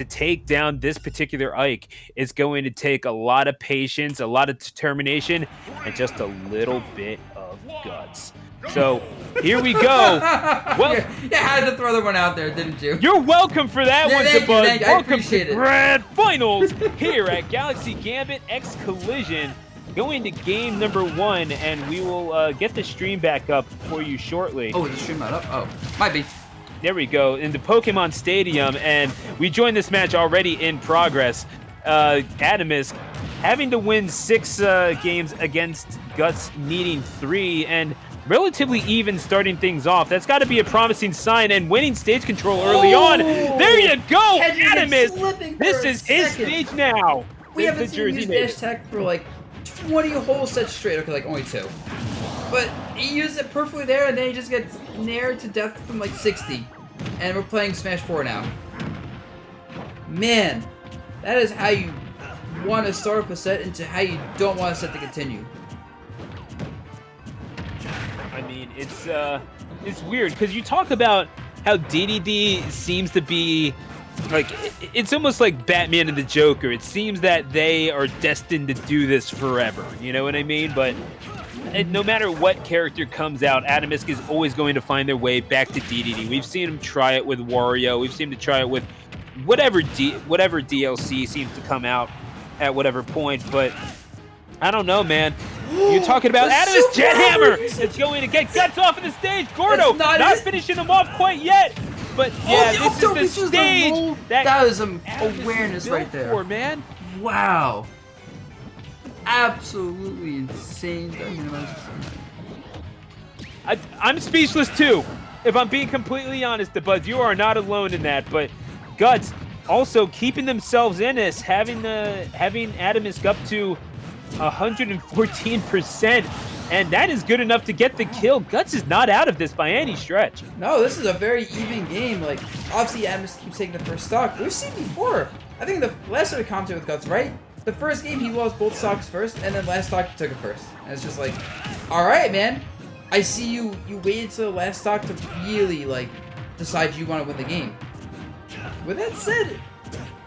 to take down this particular Ike is going to take a lot of patience, a lot of determination, and just a little bit of guts. So here we go. Well, you had to throw the one out there, didn't you? You're welcome for that one, thank you, Buzz. Welcome to Grand Finals here at Galaxy Gambit X Collision. Going to game number 1, and we will get the stream back up for you shortly. Oh, is the stream not up? Oh, might be. There we go, in the Pokemon Stadium, and we joined this match already in progress. Atomsk having to win 6 games against Guts needing 3, and relatively even starting things off. That's got to be a promising sign, and winning stage control early on. There you go, Atomsk! This is his stage now. We haven't seen him use dash attack for like 20 whole sets straight. Okay, like only 2. But he used it perfectly there, and then he just gets nared to death from like 60. And we're playing Smash 4 now. Man, that is how you want to start up a set into how you don't want a set to continue. I mean, it's weird, because you talk about how Dedede seems to be, like, it's almost like Batman and the Joker. It seems that they are destined to do this forever, you know what I mean? But no matter what character comes out, Atomsk is always going to find their way back to Dedede. We've seen him try it with Wario. We've seen him try it with whatever DLC seems to come out at whatever point. But I don't know, man. You're talking about Atomsk Jet Hammer is going to get Guts off of the stage. Gordo not finishing him off quite yet. But yeah, this is the stage that was some awareness right there. For, man. Wow. Absolutely insane. I'm speechless too. If I'm being completely honest, Buzz, you are not alone in that. But Guts also keeping themselves in this, having Atomsk up to 114%, and that is good enough to get the kill. Guts is not out of this by any stretch. No, this is a very even game. Like, obviously Atomsk keeps taking the first stock. We've seen before. I think the last time we commented with Guts, right? The first game he lost both stocks first, and then last stock he took it first. And it's just like, all right, man. I see you waited till the last stock to really, like, decide you want to win the game. With that said,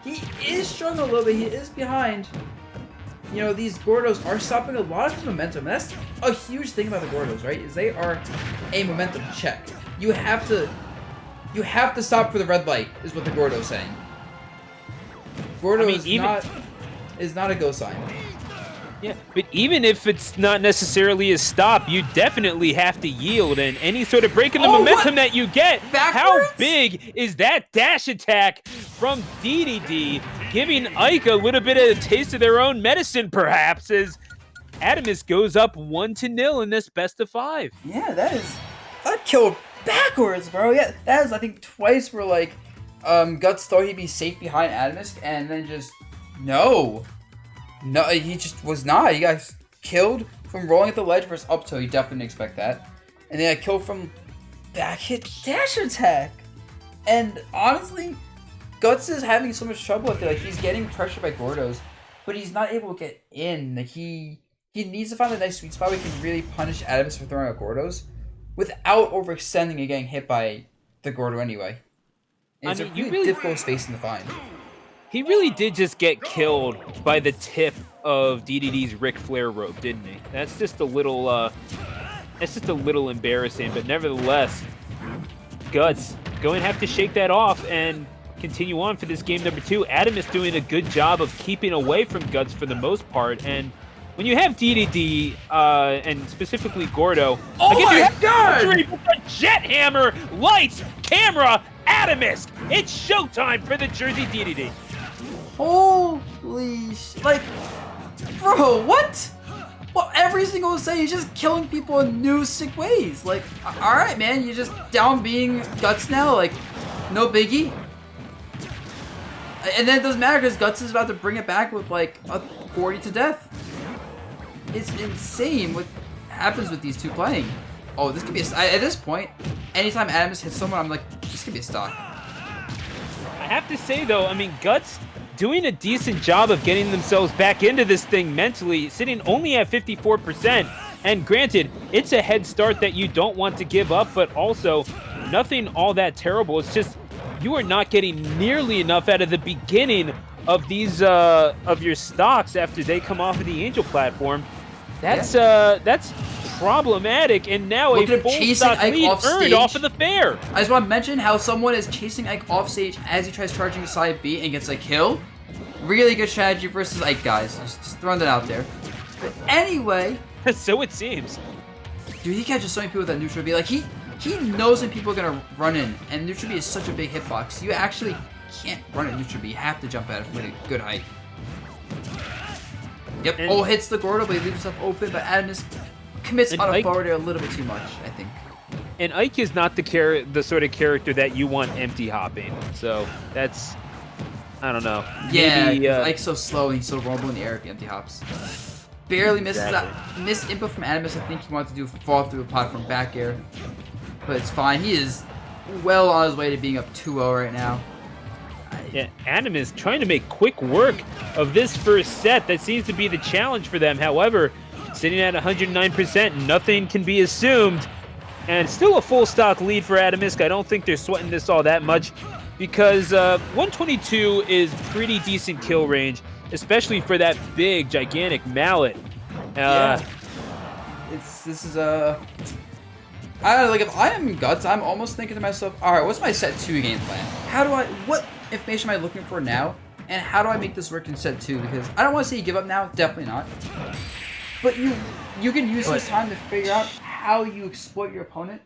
he is struggling a little bit. He is behind. You know, these Gordos are stopping a lot of his momentum. That's a huge thing about the Gordos, right? Is they are a momentum check. You have to stop for the red light, is what the Gordo's saying. Gordo is not a go sign. Yeah, but even if it's not necessarily a stop, you definitely have to yield, and any sort of break in the momentum that you get, how big is that dash attack from Dedede, giving Ike a little bit of a taste of their own medicine, perhaps, as Atomsk goes up 1-0 in this best of 5. Yeah, that killed backwards, bro. Yeah, that is, I think, twice where, like, Guts thought he'd be safe behind Atomsk, and then just, no, he just was not. He got killed from rolling at the ledge versus up tilt. You definitely didn't expect that. And then got killed from back hit dash attack. And honestly, Guts is having so much trouble with it. Like, he's getting pressured by Gordos, but he's not able to get in. Like, he needs to find a nice sweet spot where he can really punish Atomsk for throwing out Gordos without overextending and getting hit by the Gordo anyway. And it's a really difficult space to find. He really did just get killed by the tip of Dedede's Ric Flair rope, didn't he? That's just a little embarrassing, but nevertheless, Guts going to have to shake that off and continue on for this game number 2. Atomsk doing a good job of keeping away from Guts for the most part, and when you have Dedede, and specifically Gordo, Jet Hammer, lights, camera, Atomsk! It's showtime for the Jersey Dedede. Holy sh... Like, bro, what? Well, every single set, he's just killing people in new, sick ways. Like, alright, man, you're just down being Guts now. Like, no biggie. And then it doesn't matter because Guts is about to bring it back with, like, a 40 to death. It's insane what happens with these two playing. Oh, this could be at this point, anytime Atomsk hits someone, I'm like, this could be a stock. I have to say, though, I mean, Guts doing a decent job of getting themselves back into this thing mentally, sitting only at 54%. And granted, it's a head start that you don't want to give up, but also nothing all that terrible. It's just you are not getting nearly enough out of the beginning of these of your stocks after they come off of the Angel platform. That's problematic, and now Look a at him full chasing stock Ike lead off earned stage. off of the fair. I just want to mention how someone is chasing Ike off stage as he tries charging side B and gets a kill. Really good strategy versus Ike, guys. Just throwing that out there. But anyway, So it seems. dude, he catches so many people with that neutral B. Like he knows when people are gonna run in, and neutral B is such a big hitbox. You actually can't run at neutral B. You have to jump at it from a good height. Yep. And hits the Gordo, but he leaves himself open. But Adam's commits on a Ike, forward air a little bit too much, I think. And Ike is not the sort of character that you want empty hopping. So that's, I don't know. Yeah, Maybe, Ike's so slow and he's so vulnerable in the air if he empty hops. Barely misses that. Missed input from Adamus. I think he wanted to do fall through a platform back air. But it's fine. He is well on his way to being up 2-0 right now. Yeah, Adam is trying to make quick work of this first set. That seems to be the challenge for them. However, sitting at 109%, nothing can be assumed. And still a full stock lead for Atomsk. I don't think they're sweating this all that much because 122 is pretty decent kill range, especially for that big, gigantic mallet. This is a... I don't know, like, if I am Guts, I'm almost thinking to myself, alright, what's my set 2 game plan? What information am I looking for now? And how do I make this work in set 2? Because I don't want to say you give up now, definitely not. But you can use this time to figure out how you exploit your opponent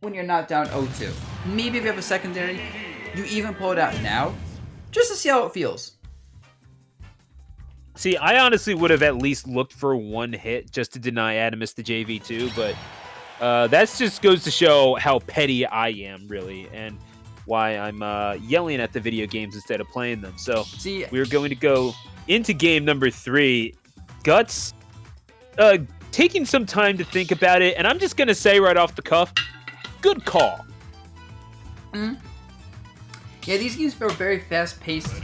when you're not down 0-2. Maybe if you have a secondary, you even pull it out now, just to see how it feels. See, I honestly would have at least looked for one hit just to deny Adamus the JV2, but that just goes to show how petty I am, really, and why I'm yelling at the video games instead of playing them. So See, we're going to go into game number 3. Guts, taking some time to think about it, and I'm just going to say right off the cuff, good call. Yeah, these games are very fast-paced.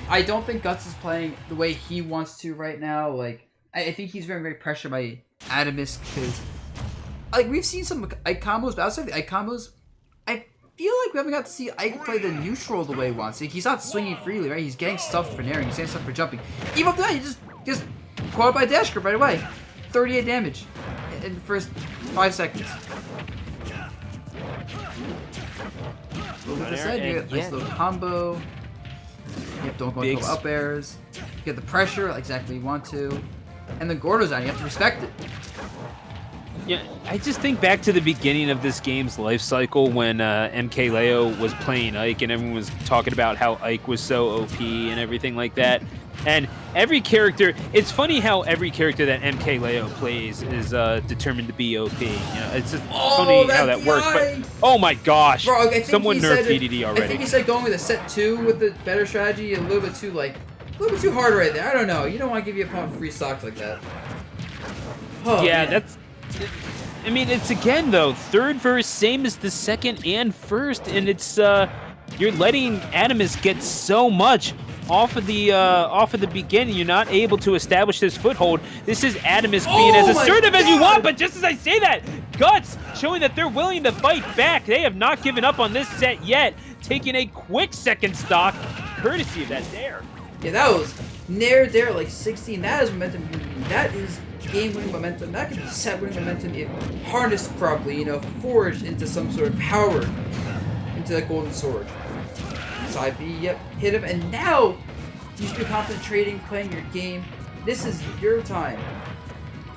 I don't think Guts is playing the way he wants to right now. Like, I think he's very, very pressured by Atomsk because, like, we've seen some Ike combos, but outside the Ike combos, I feel like we haven't got to see Ike play the neutral the way he wants. Like, he's not swinging freely, right? He's getting stuff for nairing, he's getting stuff for jumping. Even up to that, he just caught by dash grip right away. 38 damage in the first 5 seconds. But with that said, you get a nice little combo. Yep, don't go up airs. You get the pressure exactly you want to. And the Gordo's out, you have to respect it. Yeah, I just think back to the beginning of this game's life cycle when MK Leo was playing Ike and everyone was talking about how Ike was so OP and everything like that. And every character, it's funny how every character that MK Leo plays is determined to be OP. You know, it's just funny how that works. But oh my gosh, bro, I think someone nerfed DDD already. I think he said going with a set 2 with the better strategy a little bit too hard right there. I don't know. You don't want to give your opponent free stocks like that. Oh, yeah, man. that's. I mean, it's again though, third verse same as the second and first, and it's you're letting Adamus get so much off of the beginning. You're not able to establish this foothold. This is Adamus being as assertive as you want, but just as I say that, Guts showing that they're willing to fight back. They have not given up on this set yet, taking a quick second stock, courtesy of that dare. Yeah, that was nair there like 16. That is momentum. That is game-winning momentum. That can be set-winning momentum if harnessed properly, you know, forged into some sort of power into that golden sword. Side B, yep, hit him, and now you should be concentrating, playing your game. This is your time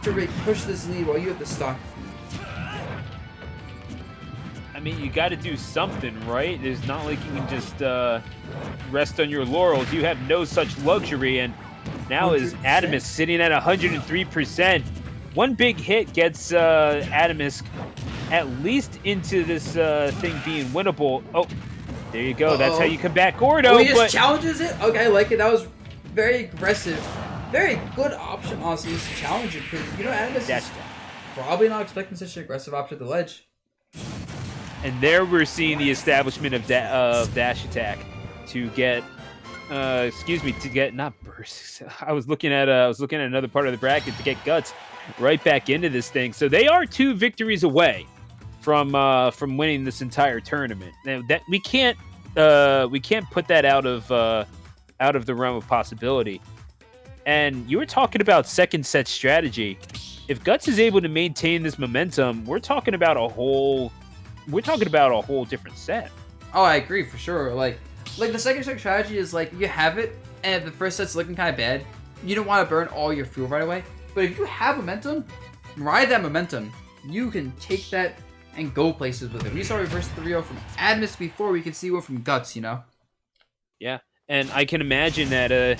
to really push this lead while you have the stock. I mean, you got to do something, right? It's not like you can just rest on your laurels. You have no such luxury, and now 100%. Is Adamus sitting at 103%. One big hit gets Adamus at least into this thing being winnable. Oh, there you go. That's how you combat Gordo. Oh, he just challenges it? Okay, I like it. That was very aggressive. Very good option, honestly, is to challenge it, because, you know, Adamus is probably not expecting such an aggressive option at the ledge. And there we're seeing the establishment of dash attack to get, not burst. I was looking at another part of the bracket to get Guts right back into this thing. So they are 2 victories away from winning this entire tournament. Now that we can't put that out of the realm of possibility. And you were talking about second set strategy. If Guts is able to maintain this momentum, we're talking about a whole different set. Oh, I agree for sure. Like the second set strategy is like you have it, and if the first set's looking kind of bad, you don't want to burn all your fuel right away. But if you have momentum, ride that momentum. You can take that and go places with it. We saw reverse 3-0 from Atomsk before. We can see one from Guts, you know? Yeah, and I can imagine that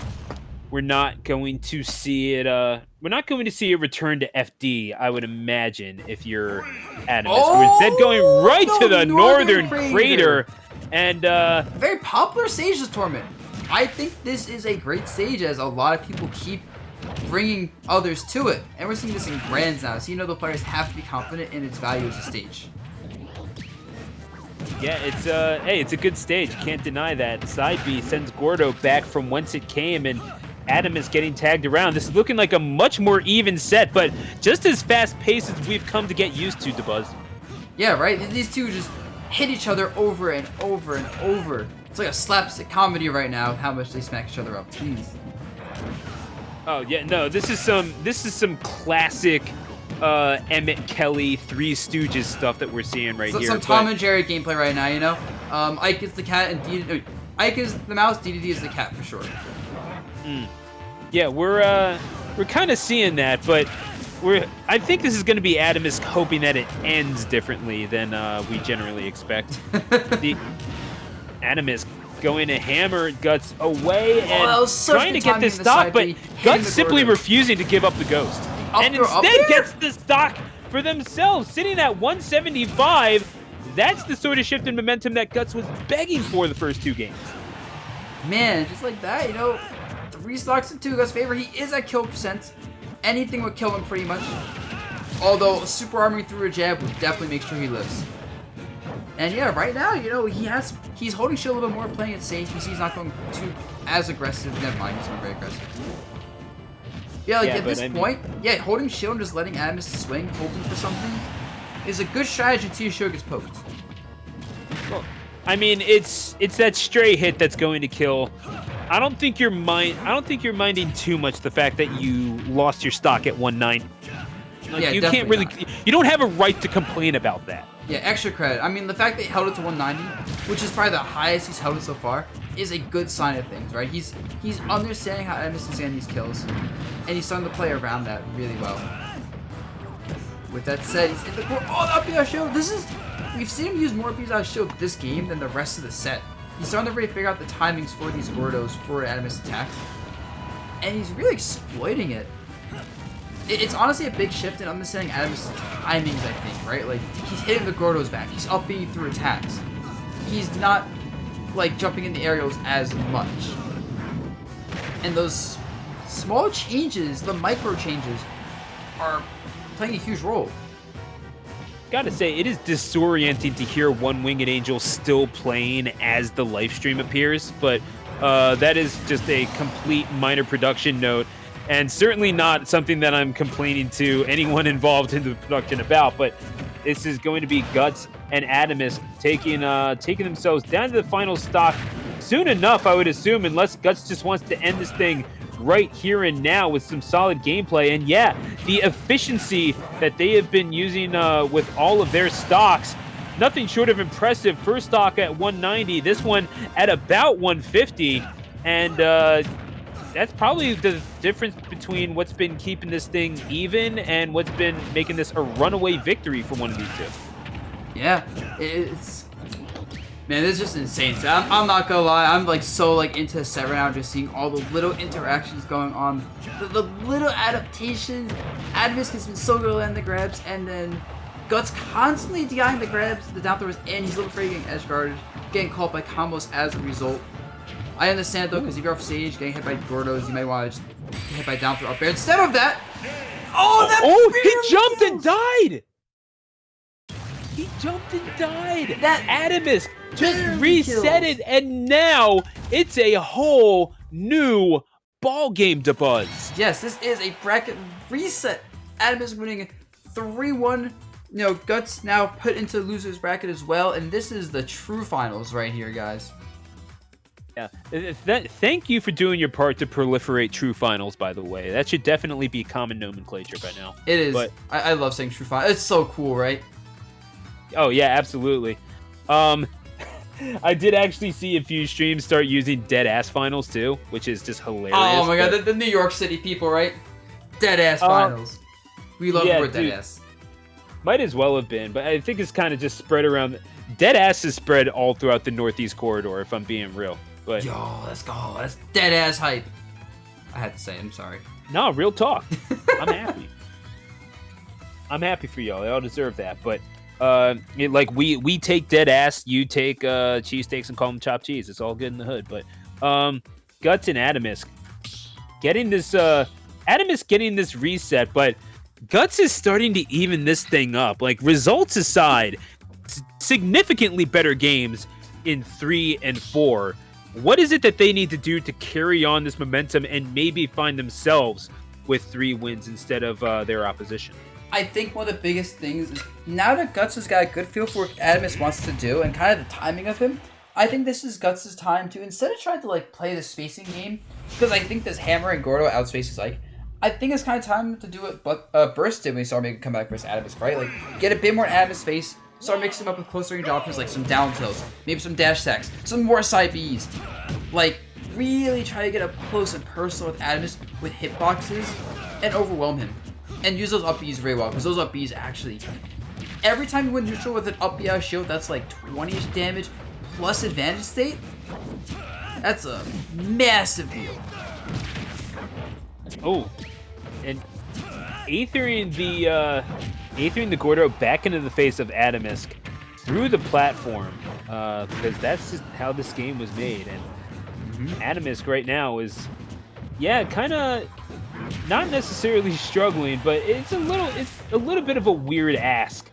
we're not going to see it. We're not going to see it return to FD. I would imagine if you're Atomsk. We're instead going right to the Northern Crater, and very popular stage this tournament. I think this is a great stage as a lot of people keep bringing others to it, and we're seeing this in grands now. So the players have to be confident in its value as a stage. Yeah, it's a good stage. Can't deny that. Side B sends Gordo back from whence it came, and Adam is getting tagged around. This is looking like a much more even set, but just as fast-paced as we've come to get used to, DeBuzz. Yeah, right? These two just hit each other over and over and over. It's like a slapstick comedy right now of how much they smack each other up. Jeez. Oh yeah, no, this is some classic Emmett Kelly, Three Stooges stuff that we're seeing right here. Some Tom and Jerry gameplay right now, you know? Ike is the cat and Dedede, Ike is the mouse, Dedede is the cat for sure. Yeah, we're kind of seeing that, but I think this is going to be Atomsk hoping that it ends differently than we generally expect. The Atomsk going to hammer Guts away and trying to get this stock, but Guts simply refusing to give up the ghost. And instead gets the stock for themselves, sitting at 175. That's the sort of shift in momentum that Guts was begging for the first two games. Man, just like that, 3 stocks in 2 Guts' favor. He is at kill percent. Anything would kill him pretty much. Although super armoring through a jab would definitely make sure he lives. And yeah, right now, he's holding shield a little bit more, playing it safe. You see he's not going too as aggressive. Never mind, he's not very aggressive. Yeah, at this point, holding shield and just letting Atomsk swing, hoping for something, is a good strategy until your shield gets poked. Well, I mean, it's that stray hit that's going to kill. I don't think you're minding too much the fact that you lost your stock at 190. Like, you can't really, you don't have a right to complain about that. Yeah, extra credit. I mean, the fact that he held it to 190, which is probably the highest he's held it so far, is a good sign of things, right? He's understanding how Atomsk is getting these kills, and he's starting to play around that really well. With that said, he's in the court. Oh, the up shield. We've seen him use more up shield this game than the rest of the set. He's starting to really figure out the timings for these Gordos for Atomsk attacks, and he's really exploiting it. It's honestly a big shift in understanding Atomsk's timings, I think, right? Like, he's hitting the Gordos back. He's up being through attacks. He's not, like, jumping in the aerials as much. And those small changes, the micro changes, are playing a huge role. Gotta say, it is disorienting to hear One Winged Angel still playing as the live stream appears, but that is just a complete minor production note, and certainly not something that I'm complaining to anyone involved in the production about, but this is going to be Guts and Atomsk taking themselves down to the final stock soon enough, I would assume, unless Guts just wants to end this thing right here and now with some solid gameplay. And yeah, the efficiency that they have been using with all of their stocks, nothing short of impressive. First stock at 190, this one at about 150, and that's probably the difference between what's been keeping this thing even and what's been making this a runaway victory for one of these two. Yeah, man, this is just insane. So I'm not gonna lie, I'm like so like into the set right now, just seeing all the little interactions going on, the little adaptations. Atomsk has been so good at landing the grabs, and then Guts constantly DIing the grabs, the down throwers, and he's a little afraid of getting edge guarded, getting caught by combos as a result. I understand though, because if you're off stage, getting hit by Gordos, you might want to just get hit by down throw up air. Instead of that, he jumped and died. He jumped and died. That Atomsk just reset it, and now it's a whole new ball game to Buzz. Yes, this is a bracket reset. Atomsk winning 3-1. Guts now put into loser's bracket as well, and this is the true finals right here, guys. Yeah. Thank you for doing your part to proliferate true finals, by the way. That should definitely be common nomenclature by now. It is. But I love saying true finals. It's so cool, right? oh yeah, absolutely. I did actually see a few streams start using dead ass finals too, which is just hilarious. Oh my god, the New York City people, right? Dead ass finals. We love the word dead ass. Might as well have been, but I think it's kind of just spread around. Dead ass is spread all throughout the Northeast corridor, if I'm being real. But yo, let's go. That's dead ass hype. I had to say it, I'm sorry. No, real talk. I'm happy. I'm happy for y'all. Y'all deserve that. But like we take dead ass, you take cheesesteaks and call them chopped cheese. It's all good in the hood. But Guts and Atomsk getting this getting this reset, but Guts is starting to even this thing up. Like, results aside, significantly better games in 3 and 4. What is it that they need to do to carry on this momentum and maybe find themselves with 3 wins instead of their opposition? I think one of the biggest things is now that Guts has got a good feel for what Atomsk wants to do and kind of the timing of him, I think this is Guts' time to, instead of trying to like play the spacing game, because I think this Hammer and Gordo outspaces Ike, I think it's kind of time to do what Burst did when he started making a comeback versus Atomsk, right? Like, get a bit more in Atomsk's face, start mixing him up with close range options like some down tilts, maybe some dash attacks, some more side Bs. Like, really try to get up close and personal with Atomsk with hitboxes and overwhelm him. And use those up Bs very well, because those up Bs actually, every time you win neutral with an up B out shield, that's like 20-ish damage plus advantage state. That's a massive deal. Oh, and Aethering the Gordo back into the face of Atomsk through the platform, because that's just how this game was made. And Atomsk right now is, yeah, kind of not necessarily struggling, but it's a little bit of a weird ask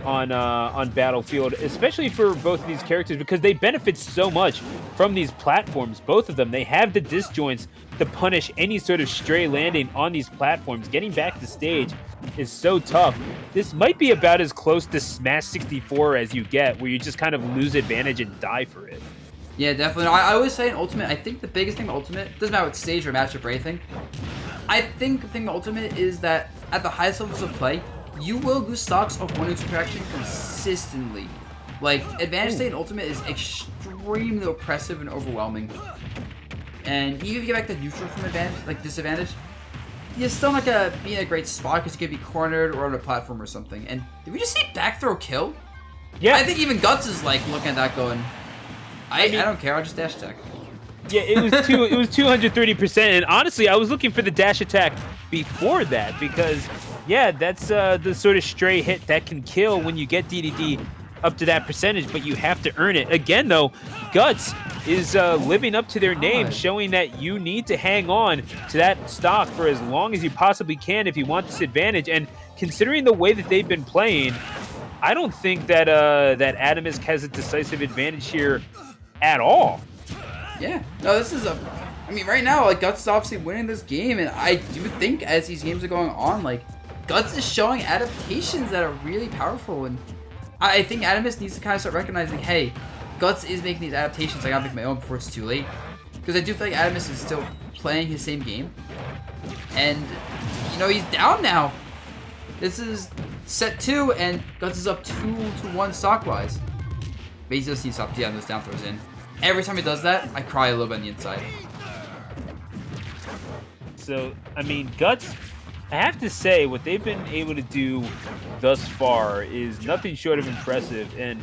on Battlefield, especially for both of these characters, because they benefit so much from these platforms. Both of them, they have the disjoints to punish any sort of stray landing on these platforms. Getting back to stage is so tough. This might be about as close to Smash 64 as you get, where you just kind of lose advantage and die for it. Yeah, definitely. No, I always say in Ultimate, I think the biggest thing with Ultimate, doesn't matter what stage or matchup or anything, I think the thing with Ultimate is that at the highest levels of play, you will lose stocks of one neutral correction consistently. Like, advantage state in Ultimate is extremely oppressive and overwhelming. And even if you get back the neutral from advantage, like disadvantage, you're still not gonna be in a great spot because you could be cornered or on a platform or something. And did we just see back throw kill? Yeah. I think even Guts is like looking at that going, I don't care, I'll just dash attack. Yeah, it was 230%, and honestly, I was looking for the dash attack before that because, yeah, that's the sort of stray hit that can kill when you get DDD up to that percentage, but you have to earn it. Again, though, Guts is living up to their name, showing that you need to hang on to that stock for as long as you possibly can if you want this advantage. And considering the way that they've been playing, I don't think that that Atomsk has a decisive advantage here at all. Yeah, no, this is I mean, right now, like, Guts is obviously winning this game, and I do think as these games are going on, like, Guts is showing adaptations that are really powerful, and I think Atomsk needs to kind of start recognizing, hey, Guts is making these adaptations, I gotta make my own before it's too late. Because I do feel like Atomsk is still playing his same game, and, you know, he's down now. This is set 2, and Guts is up 2-1 stock-wise. But he just needs to stop those down throws in. Every time he does that, I cry a little bit on the inside. So, I mean, Guts, I have to say, what they've been able to do thus far is nothing short of impressive, and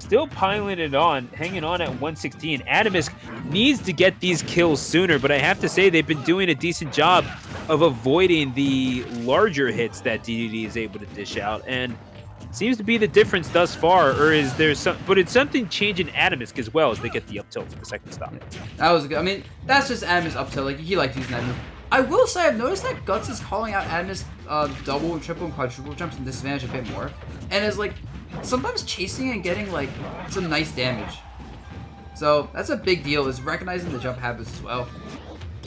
still piling it on, hanging on at 116. Atomsk needs to get these kills sooner, but I have to say they've been doing a decent job of avoiding the larger hits that DDD is able to dish out, and seems to be the difference thus far, or is there some? But it's something changing Atomsk as well as they get the up tilt for the second stop. That was good. I mean, that's just Atomsk up tilt. Like, he likes using that move. I will say I've noticed that Guts is calling out Atomsk double, triple, and quadruple jumps and disadvantage a bit more, and is like sometimes chasing and getting like some nice damage. So that's a big deal. Is recognizing the jump habits as well.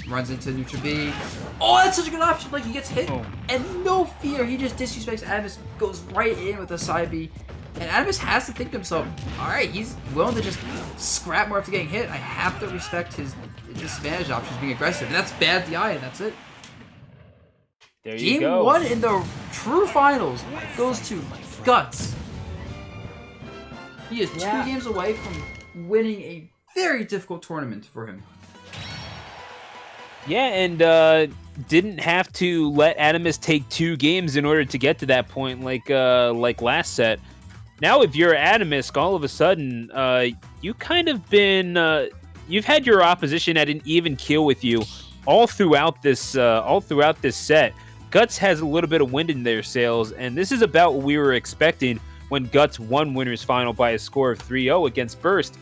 Runs into neutral B. Oh, that's such a good option. Like, he gets hit, and no fear. He just disrespects Atomsk, goes right in with a side B. And Adamus has to think to himself, alright, he's willing to just scrap more after getting hit. I have to respect his disadvantage options being aggressive. And that's bad DI, and that's it. There you go. Game 1 in the true finals goes to Guts. He is 2 games away from winning a very difficult tournament for him. Yeah, and didn't have to let Adamus take 2 games in order to get to that point, like last set. Now, if you're Adamus, all of a sudden, you kind of been you've had your opposition at an even keel with you all throughout this set. Guts has a little bit of wind in their sails, and this is about what we were expecting when Guts won Winners Final by a score of 3-0 against Burst.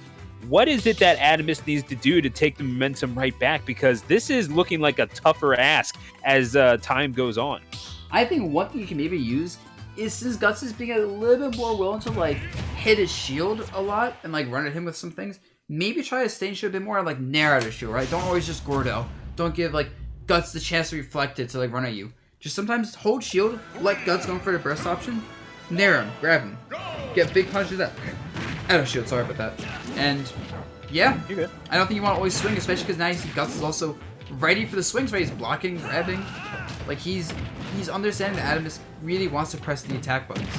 What is it that Adamus needs to do to take the momentum right back? Because this is looking like a tougher ask as time goes on. I think one thing you can maybe use is, since Guts is being a little bit more willing to like hit his shield a lot and like run at him with some things, maybe try to stay in shield a bit more and like nair out his shield, right? Don't always just Gordo. Don't give like Guts the chance to reflect it to like run at you. Just sometimes hold shield, let Guts go for the burst option, nair him, grab him, get big punches out of shield, sorry about that. And yeah, you're good. I don't think you want to always swing, especially because now you see Guts is also ready for the swings, right? He's blocking, grabbing. Like he's understanding that Adamus really wants to press the attack buttons.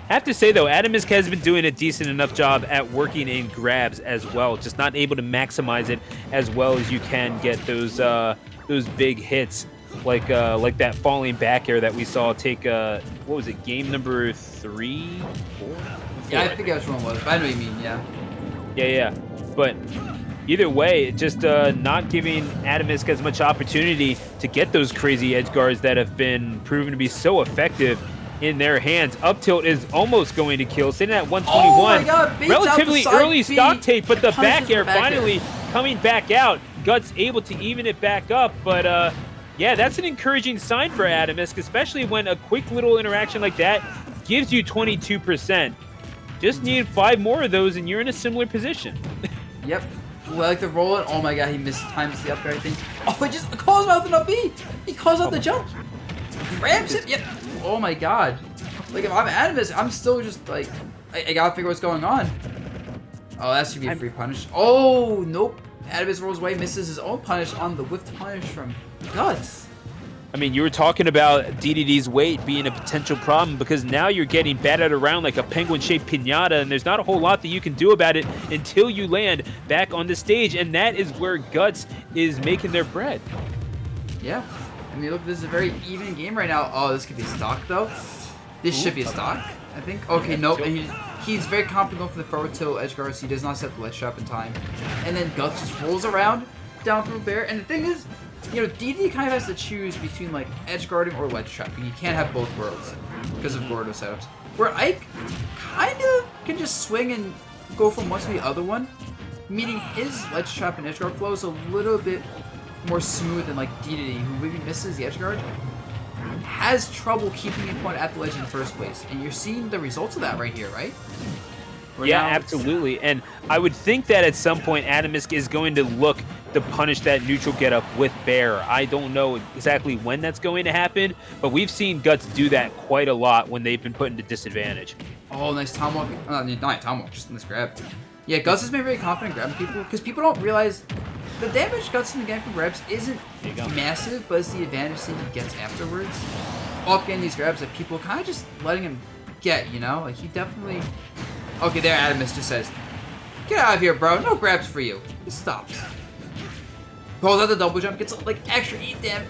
I have to say, though, Adamus has been doing a decent enough job at working in grabs as well, just not able to maximize it as well as you can get those big hits. Like that falling back air that we saw take, what was it, game number 3? 4? Yeah, I forget which one was, but I know what you mean, yeah. Yeah. But either way, just not giving Adamus as much opportunity to get those crazy edge guards that have been proven to be so effective in their hands. Up tilt is almost going to kill, sitting at 121. Oh my God, relatively early B. stock take, but the back air back finally coming back out. Guts able to even it back up, but yeah, that's an encouraging sign for Adamus, especially when a quick little interaction like that gives you 22%. Just need 5 more of those and you're in a similar position. Yep. Well, like the roll it. Oh my God, he missed times the up air, I think. Oh, he just calls him out with an up B. He calls out the jump. Grabs it. Yep. Oh my God. Like if I'm Adamus, I'm still just like, I gotta figure what's going on. Oh, that should be a free punish. Oh, nope. Adamus rolls away, misses his own punish on the whiffed punish from Guts. I mean, you were talking about Dedede's weight being a potential problem because now you're getting battered around like a penguin-shaped piñata, and there's not a whole lot that you can do about it until you land back on the stage, and that is where Guts is making their bread. Yeah. I mean, look, this is a very even game right now. Oh, this could be a stock, though. This should be a stock, I think. Okay, nope. He's very confident going for the forward tilt edge guard, so he does not set the ledge trap in time. And then Guts just rolls around down through bear, and the thing is, you know, Dedede kind of has to choose between like edge guarding or ledge trapping. You can't have both worlds because of Gordo setups. Where Ike kind of can just swing and go from one to the other one, meaning his ledge trap and edge guard flow is a little bit more smooth than like Dedede, who maybe misses the edge guard, has trouble keeping it point at the ledge in the first place. And you're seeing the results of that right here, right? Yeah, absolutely. And I would think that at some point Adamus is going to look to punish that neutral getup with Bear. I don't know exactly when that's going to happen, but we've seen Guts do that quite a lot when they've been put into disadvantage. Oh, nice tomahawk. Not tomahawk, just nice grab. Yeah, Guts has been very confident grabbing people because people don't realize the damage Guts in the game from grabs isn't massive, but it's the advantage that he gets afterwards. Off getting these grabs that people kind of just letting him get, you know? Like, he definitely... Okay, there Adamus just says, "Get out of here, bro. No grabs for you." He stops. Pulls out the double jump, gets like extra eat damn.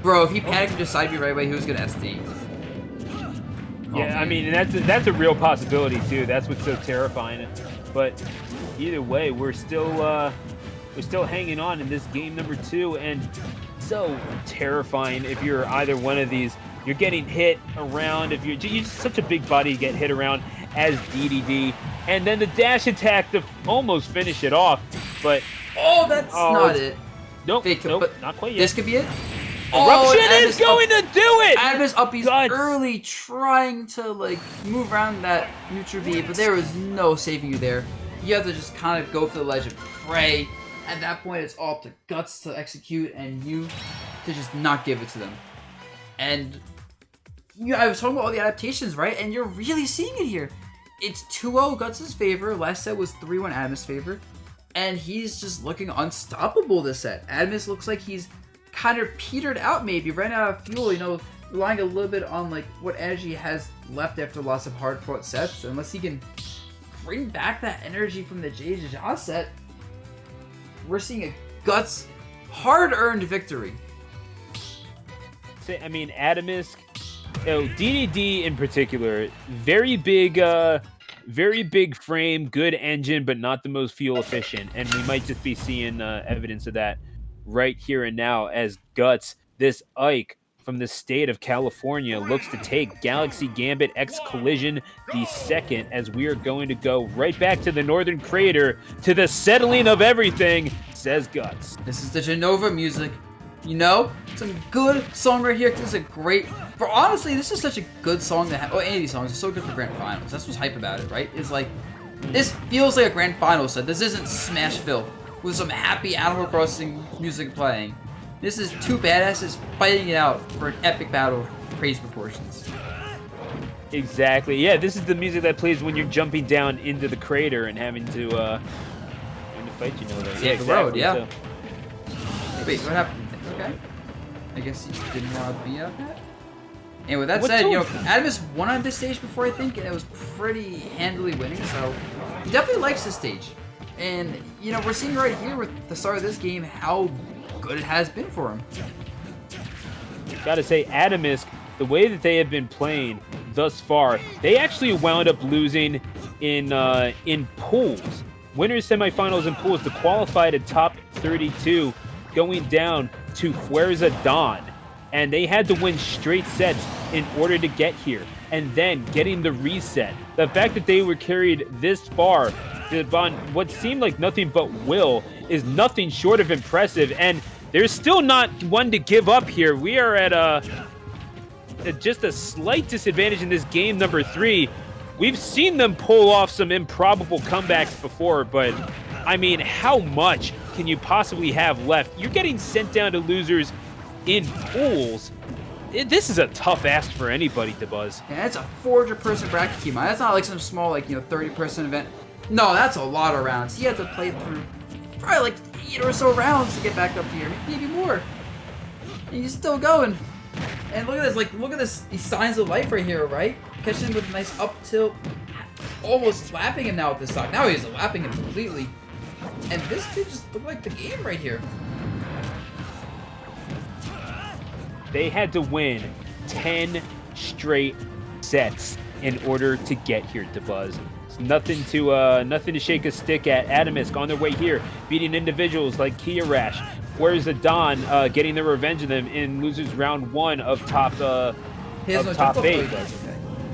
Bro, if he panicked and just side B right away, he was gonna SD. Yeah, I mean, and that's a real possibility too. That's what's so terrifying. But either way, we're still hanging on in this game number 2, and so terrifying if you're either one of these. You're getting hit around. If you're just such a big body, you get hit around as Dedede, and then the dash attack to almost finish it off. But that's not it. Nope, not quite yet. This could be it. Eruption is going to do it. Adamus up, he's early trying to like move around that neutral B, but there was no saving you there. You have to just kind of go for the ledge and pray. At that point, it's all up to Guts to execute and you to just not give it to them. And I was talking about all the adaptations, right? And you're really seeing it here. It's 2-0 Guts' favor. Last set was 3-1 Adamus' favor. And he's just looking unstoppable this set. Adamus looks like he's kind of petered out maybe, ran out of fuel, you know, relying a little bit on like what energy he has left after lots of hard-fought sets. Unless he can bring back that energy from the GGxC set, we're seeing a Guts hard-earned victory. I mean, Atomsk, DDD in particular, very big frame, good engine, but not the most fuel efficient. And we might just be seeing evidence of that right here and now as Guts, this Ike from the state of California, looks to take Galaxy Gambit X Collision the second, as we are going to go right back to the Northern Crater, to the settling of everything, says Guts. This is the Genova music. You know, some good song right here. This is a great. For honestly, this is such a good song to have. Oh, any of these songs are so good for grand finals. That's what's hype about it, right? It's like this feels like a grand final set. This isn't Smashville with some happy Animal Crossing music playing. This is two badasses fighting it out for an epic battle of praise proportions. Exactly. Yeah, this is the music that plays when you're jumping down into the crater and having to fight. You know that. Yeah, exactly. the road. Yeah. So, wait, what happened? Okay. I guess he didn't want to be out there. And with that said, you know, Adamus won on this stage before, I think, and it was pretty handily winning, so he definitely likes this stage. And, you know, we're seeing right here with the start of this game how good it has been for him. Gotta say, Atomsk, the way that they have been playing thus far, they actually wound up losing in pools. Winners semifinals in pools to qualify to top 32, going down to Fuerza Dawn. And they had to win straight sets in order to get here. And then getting the reset. The fact that they were carried this far on what seemed like nothing but will is nothing short of impressive. And there's still not one to give up here. We are at just a slight disadvantage in this game number 3. We've seen them pull off some improbable comebacks before, but I mean, how much can you possibly have left? You're getting sent down to losers in pools. This is a tough ask for anybody to buzz. Yeah, that's a 400-person bracket team. That's not like some small, like, you know, 30-person event. No, that's a lot of rounds. He had to play through probably like 8 or so rounds to get back up here, maybe more. And he's still going. And look at this, like, look at this, these signs of life right here, right? Catching him with a nice up tilt, almost lapping him now with this stock. Now he's lapping him completely. And this could just look like the game right here. They had to win 10 straight sets in order to get here to buzz. It's nothing to shake a stick at. Atomsk on their way here, beating individuals like Kia Rash. Where's the Don getting their revenge on them in losers round 1 of top 8.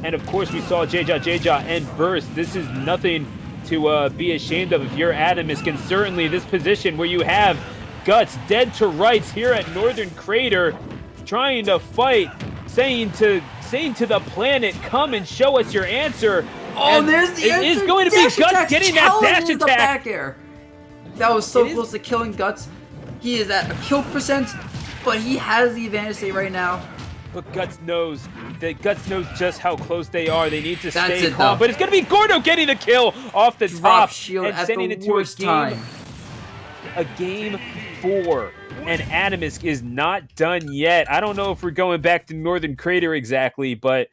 And of course we saw JJ and Burst. This is nothing to be ashamed of if you're Atomsk, and certainly this position where you have Guts dead to rights here at Northern Crater, trying to fight, saying to the planet, come and show us your answer. Oh, and there's the answer. It is going to be Guts getting that dash attack. Back air. That was so close to killing Guts. He is at a kill percent, but he has the advantage state right now. But Guts knows just how close they are. They need to stay calm. Though. But it's going to be Gordo getting the kill off the top shield and at sending the it to worst time. A game 4. And Atomsk is not done yet. I don't know if we're going back to Northern Crater exactly, but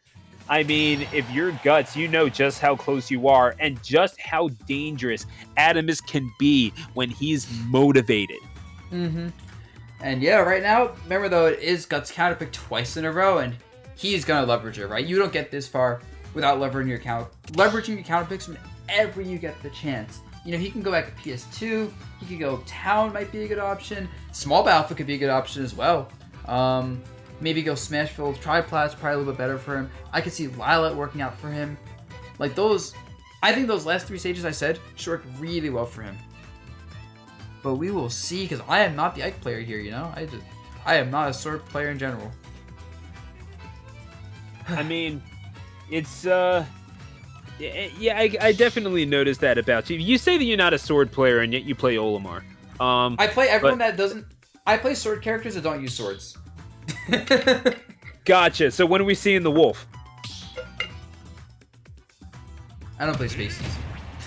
I mean, if you're Guts, you know just how close you are and just how dangerous Atomsk can be when he's motivated. Mm-hmm. And yeah, right now, remember though, it is Guts counterpick twice in a row, and he's gonna leverage it, right? You don't get this far without leveraging your counterpicks whenever you get the chance. You know, he can go back to PS2, he could go Town might be a good option, Small Battlefield could be a good option as well. Maybe go Smashville, Triplat's probably a little bit better for him. I could see Lilat working out for him. Like those, I think those last 3 stages I said should work really well for him. But we will see, because I am not the Ike player here, you know? I am not a sword player in general. I mean, it's, yeah, I definitely noticed that about you. You say that you're not a sword player, and yet you play Olimar. I play everyone that doesn't... I play sword characters that don't use swords. Gotcha. So when are we seeing the wolf? I don't play Spaces.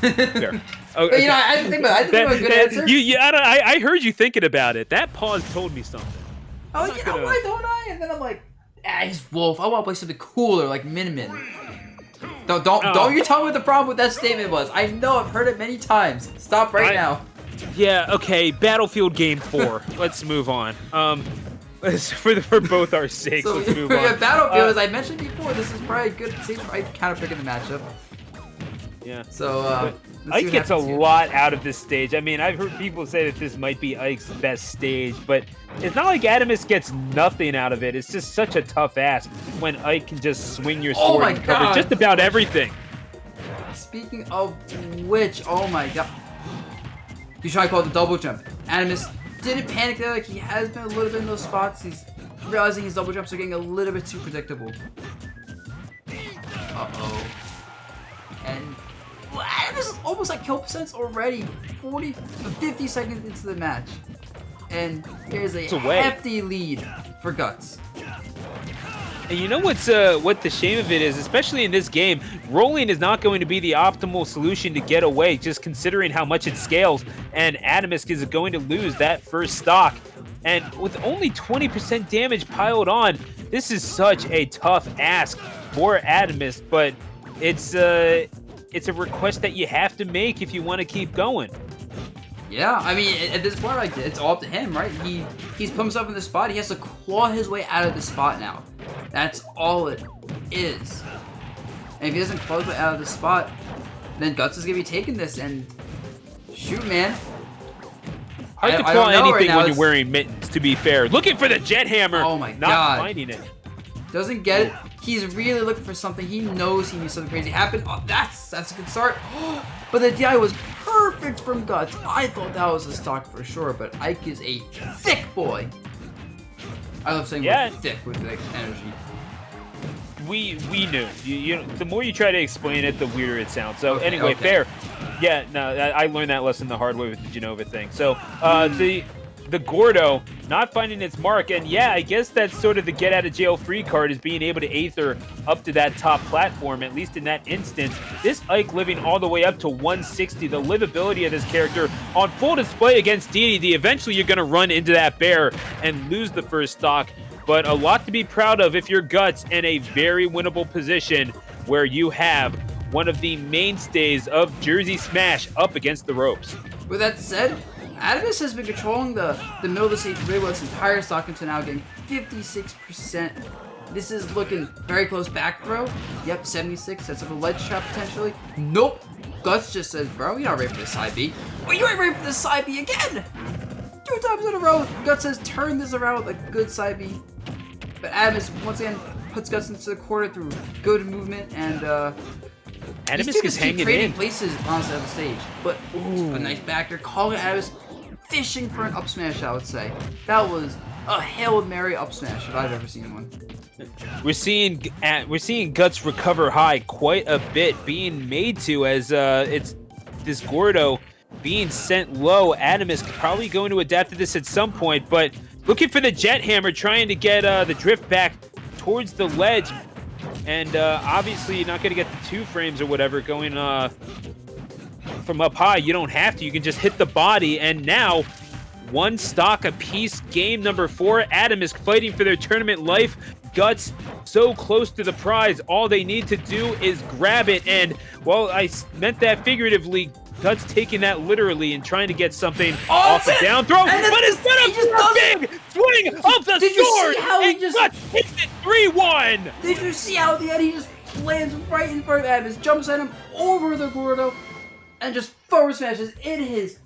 Fair. Oh, But, you know, I didn't think about it. I didn't think about a good answer. I heard you thinking about it. That pause told me something. Oh, you know why don't I? And then I'm like, he's Wolf. I want to play something cooler, like Min Min. Don't you tell me what the problem with that statement was. I know, I've heard it many times. Stop right now. Yeah, okay, Battlefield Game 4. Let's move on. For both our sakes, So, let's move on. yeah, Battlefield, as I mentioned before, this is probably a good stage for Ike counter picking the matchup. Yeah. So, Ike gets a lot out of this stage. I mean, I've heard people say that this might be Ike's best stage, but it's not like Atomsk gets nothing out of it. It's just such a tough ask when Ike can just swing your sword and cover just about everything. Speaking of which, oh my god. He's trying to call it the double jump. Atomsk didn't panic there, like he has been a little bit in those spots. He's realizing his double jumps are getting a little bit too predictable. Uh-oh. And Atomsk is almost at kill percents already. 50 seconds into the match. And here's a hefty lead for Guts. And you know what the shame of it is, especially in this game, rolling is not going to be the optimal solution to get away, just considering how much it scales, and Atomsk is going to lose that first stock. And with only 20% damage piled on, this is such a tough ask for Atomsk, but it's a request that you have to make if you want to keep going. Yeah, I mean, at this point, like, it's all up to him, right? He's put himself in the spot. He has to claw his way out of the spot now. That's all it is. And if he doesn't claw his way out of the spot, then Guts is going to be taking this. And shoot, man. Hard to claw anything when you're wearing mittens, to be fair. Looking for the jet hammer. Oh, my God. Not finding it. Doesn't get it. He's really looking for something. He knows he needs something crazy to happen. Oh, that's a good start. But the DI was perfect from Guts. I thought that was a stock for sure, but Ike is a thick boy. I love saying thick with like energy. We knew. You know, the more you try to explain it, the weirder it sounds. So anyway, fair. Yeah, no, I learned that lesson the hard way with the Genova thing. So the Gordo not finding its mark, and yeah, I guess that's sort of the get out of jail free card, is being able to aether up to that top platform, at least in that instance. This Ike living all the way up to 160, the livability of this character on full display against Dedede. Eventually you're going to run into that bear and lose the first stock, but a lot to be proud of if you're Guts in a very winnable position where you have one of the mainstays of Jersey Smash up against the ropes. With that said, Atomsk has been controlling the middle of the stage really well its entire stock until now, getting 56%. This is looking very close back throw. Yep, 76. Sets up a ledge trap potentially. Nope. Guts just says, bro, you're not ready for the side B. Well, you ain't ready for the side B again. 2 times in a row. Guts says, turn this around with a good side B. But Atomsk, once again, puts Guts into the corner through good movement, and Atomsk is hanging trading places on the stage. But a nice backer. Calling Atomsk fishing for an up smash, I would say. That was a Hail Mary up smash if I've ever seen one. We're seeing Guts recover high quite a bit, being made to, as it's this Gordo being sent low. Atomsk probably going to adapt to this at some point, but looking for the jet hammer, trying to get the drift back towards the ledge, and obviously you're not going to get the 2 frames or whatever going from up high. You don't have to. You can just hit the body, and now 1 stock apiece. Game number 4. Atomsk fighting for their tournament life. Guts so close to the prize. All they need to do is grab it, and well, I meant that figuratively. Guts taking that literally and trying to get something off the down throw, but instead of big swing of the sword, and Guts hits it 3-1. Did you see how at the end he just lands right in front of Atomsk, jumps at him over the Gordo, and just forward smashes in his